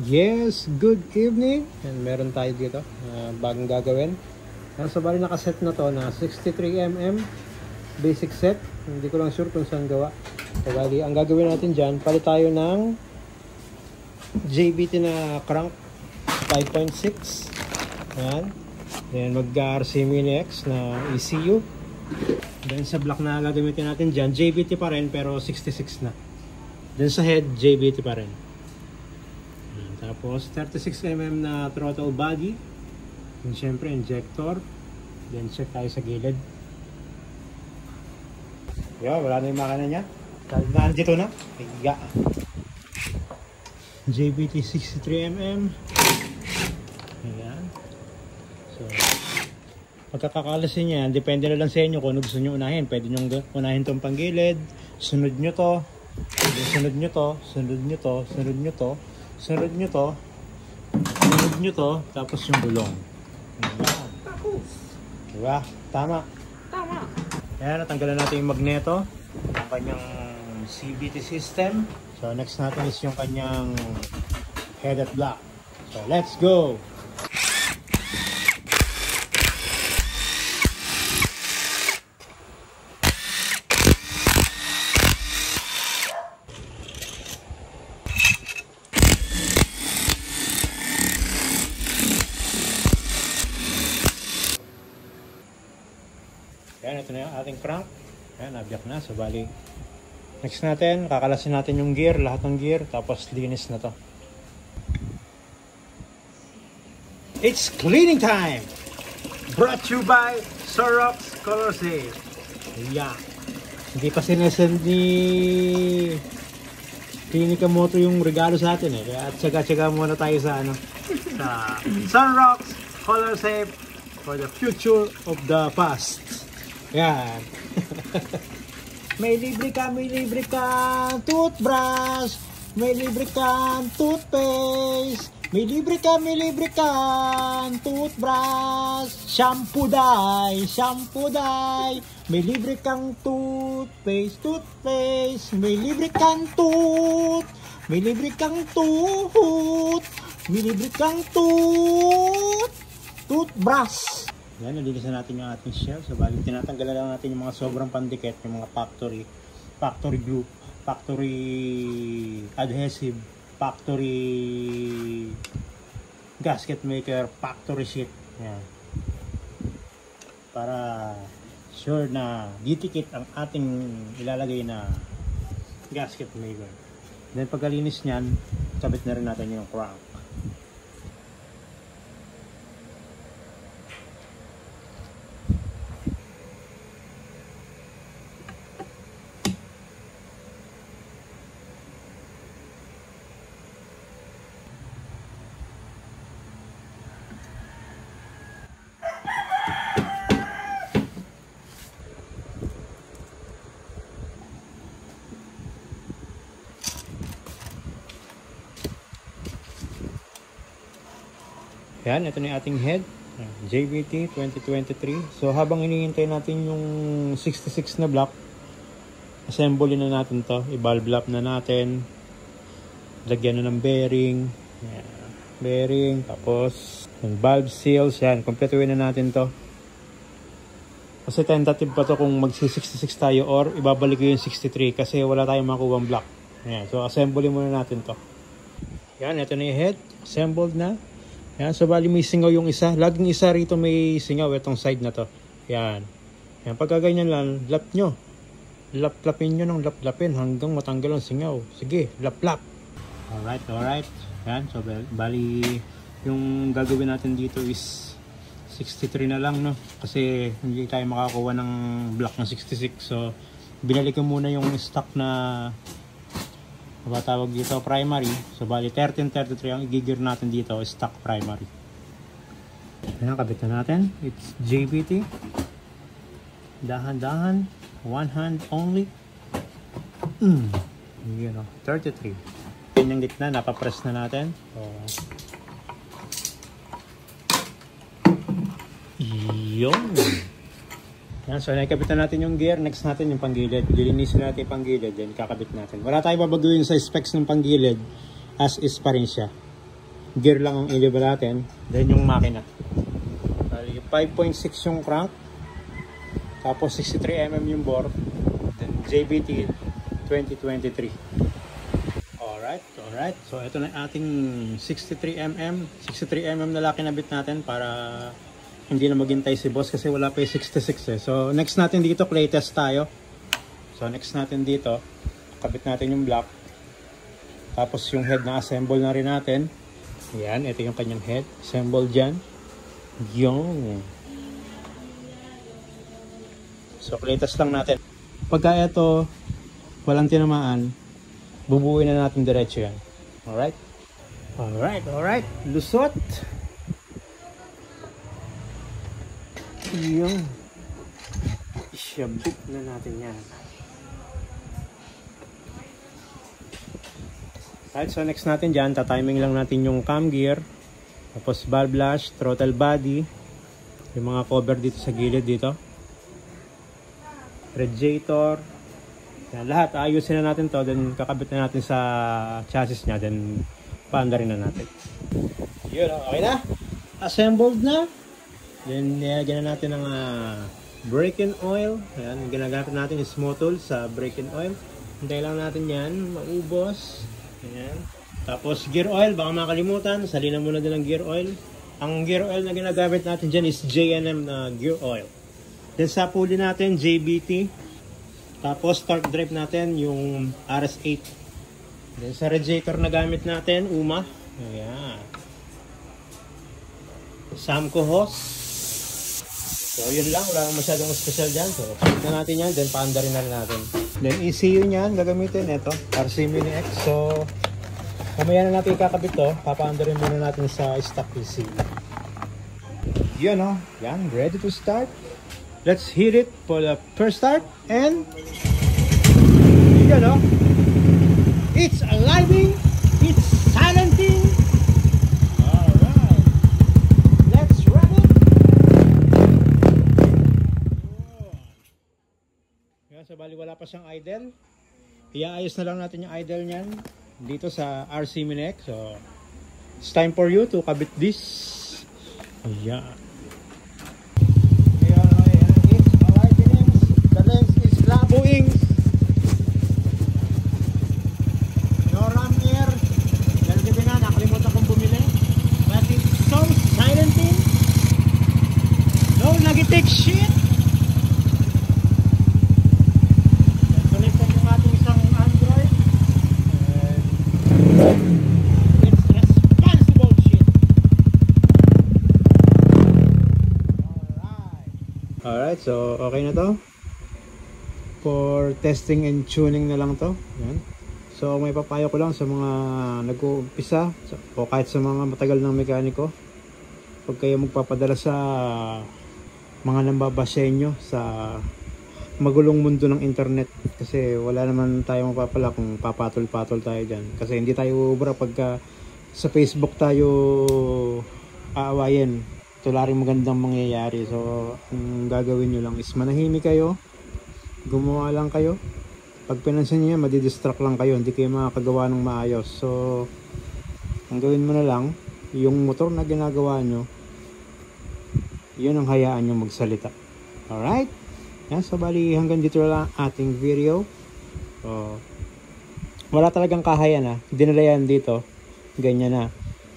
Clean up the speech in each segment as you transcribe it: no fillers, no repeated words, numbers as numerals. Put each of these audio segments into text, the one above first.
Yes, good evening. And meron tayo dito bagong gagawin. So bali nakaset na to na 63mm basic set. Hindi ko lang sure kung saan gawa. So bali ang gagawin natin dyan, palit tayo ng JBT na crank 5.6. Ayan. Then mag-RC Mini X na ECU. Then sa block na gagamitin natin dyan, JBT pa rin pero 66 na. Then sa head, JBT pa rin. Tapos 36mm na throttle body. And syempre injector. Then check tayo sa gilid. Wala na yung makina niya. Nandito na. Higa. JBT 63mm. Ayan. So pagkakakalasin niya, depende na lang sa inyo kung ano gusto nyo unahin. Pwede nyo unahin itong panggilid. Sunod nyo to. Sunod nyo to. Sunod nyo to. Sunod nyo to. Sunod nyo to. Sunod nyo to. Tapos yung gulong. Ayan. Diba? Tama. Tama. Ayan, natanggalan natin yung magneto. Ang kanyang CVT system. So next natin is yung kanyang head at block. So let's go! Ayan, ito na yung ating crank. Ayan, nabiyak na. So, bali. Next natin, kakalasin natin yung gear, lahat ng gear, tapos linis na to. It's cleaning time! Brought to you by Sorox Color Save. Yeah. Hindi pa sinesend ni Clinica Moto yung regalo sa atin eh. Kaya tsaga-tsaga muna tayo sa sa Sorox Color Save for the future of the past. Yan. May libre ka toothbrush, may libre ka toothpaste, may libre ka toothbrush, shampoo dye, may libre kang toothpaste, may libre kang may libre kang toothbrush. Yan, nalilisan natin yung ating shell. So, bali tinatanggalan lang natin yung mga sobrang pandikit, yung mga factory glue, factory adhesive, factory gasket maker, factory sheet. Yan. Para sure na ditikit ang ating ilalagay na gasket maker. Then pagkalinis niyan, sabit na rin natin yung crank. Yan, ito na yung ating head, JBT 2023. So habang hinihintay natin yung 66 na block, assembly na natin to, i-valve lap na natin, lagyan na ng bearing, yan, bearing, tapos yung valve seals, yan, kompletuin na natin to. Kasi tentative pa to kung magsi-66 tayo or ibabalik ko yung 63 kasi wala tayong makuha block. Yan, so assembly muna natin to. Yan, ito na yung head, assembled na. Yan, so bali may singaw yung isa. Laging isa rito may singaw, itong side na to. Yan. Yan, pagka ganyan lang, lap nyo. Lap-lapin nyo ng lap-lapin hanggang matanggal ang singaw. Sige, lap-lap. Alright. Yan, so bali yung gagawin natin dito is 63 na lang, no? Kasi hindi tayo makakuha ng block ng 66. So, binalik ko muna yung stock na tawag dito primary. So bali 1333 ang igigir natin dito, stock primary. Ayan, kabit na natin. It's JBT. Dahan-dahan, one hand only. Yun o, 33. Yan yung gitna, napapress na natin. So, yun. Yan, so nakikabit na natin yung gear. Next natin yung panggilid. Lilinisin natin yung panggilid, then kakabit natin. Wala tayong babaguhin sa specs ng panggilid. As is pa rin siya. gear lang ang i-level natin. Then yung makina. 5.6 yung crank. Tapos 63mm yung bore. Then JBT 2023. Alright. So ito na ating 63mm. 63mm na lang kinabit natin para hindi na maghintay si boss kasi wala pa yung 66 eh. So next natin dito, clay test tayo. So next natin dito, kabit natin yung block. Tapos yung head na assemble na rin natin. Yan, ito yung kanyang head. Assemble dyan. Yung. So clay test lang natin. Pagka ito walang tinamaan, bubuuin na natin diretso yan. Alright. Lusot. Yung. Isyabit na natin yan. Alright, so next natin dyan, tatiming lang natin yung cam gear. Tapos valve lash, throttle body. Yung mga cover dito sa gilid dito. Radiator. Yan, lahat ayusin na natin to, then kakabit na natin sa chassis nya, then paandarin na natin. Yun, okay na. Assembled na. Then nilagyan na natin ng brake-in oil. Ayan, ginagamit natin yung small tool sa brake-in oil. Hintay lang natin yan, maubos. Ayan. Tapos gear oil, baka makalimutan, salinan muna din ng gear oil. Ang gear oil na ginagamit natin dyan is J&M na gear oil. Then sa pulley natin, JBT. Tapos torque drive natin yung RS8. Then sa radiator na gamit natin, UMA. Ayan. Samco hose. So yun lang, wala nang masyadong special dyan. So kapit na natin yan, then paandarin na rin natin. Then ECU nyan, gagamitin ito, RC Mini X. So mamaya na natin ikakabit to, papaandarin muna natin sa stock ECU. Yun o, yan, ready to start. Let's hit it for the first start. And yun o, it's aliving, it's silencing. Alright, let's run it. Yan, so bali wala pa siyang idle. Iaayos na lang natin yung idle niyan dito sa RC Mini X. So it's time for you to kabit this. Ayan. Boeing. No ram air. Dahil gabi na, nakalimutan kong bumili. But it's so silencing. No negative shit. Connected yung ating isang Android. And it's responsible shit. Alright, so okay na to. For testing and tuning na lang to. Yan. So may papayo ko lang sa mga nag-uumpisa o kahit sa mga matagal ng mekaniko, pag kayo magpapadala sa mga nambabasenyo sa magulong mundo ng internet, kasi wala naman tayong mapapala kung papatol-patol tayo dyan, kasi hindi tayo ubra pagka sa Facebook tayo aawayin. Tularing magandang mangyayari. So ang gagawin nyo lang is manahimik kayo, gumawa lang kayo. Pag pinansin niyo, madidistract lang kayo, hindi kayo makakagawa ng maayos. So ang gawin mo na lang, yung motor na ginagawa nyo, yun ang hayaan nyo magsalita. Alright? Yan, so bali hanggang dito lang ating video. So wala talagang kahayan dinala yan dito, ganyan na.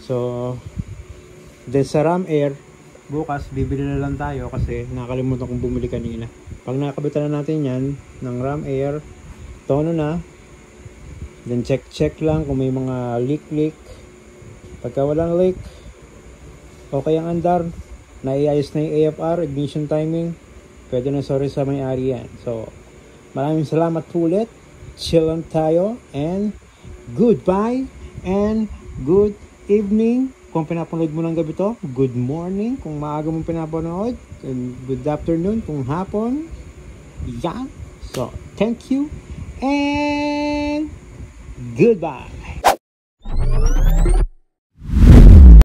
So then sa ram air, bukas bibili na lang tayo kasi nakalimutan kong bumili kanina. Pag nakabitan na natin yan ng ram air, tono na, then check lang kung may mga leak. Pagka walang leak, okay ang andar, naiayos na yung AFR, ignition timing, pwede na sorry sa may-ari yan. So maraming salamat po ulit, chill lang tayo, and goodbye and good evening. Kung pinapanood mo ng gabi to, good morning. Kung maaga mong pinapanood, good afternoon. Kung hapon, yan. So, thank you and goodbye.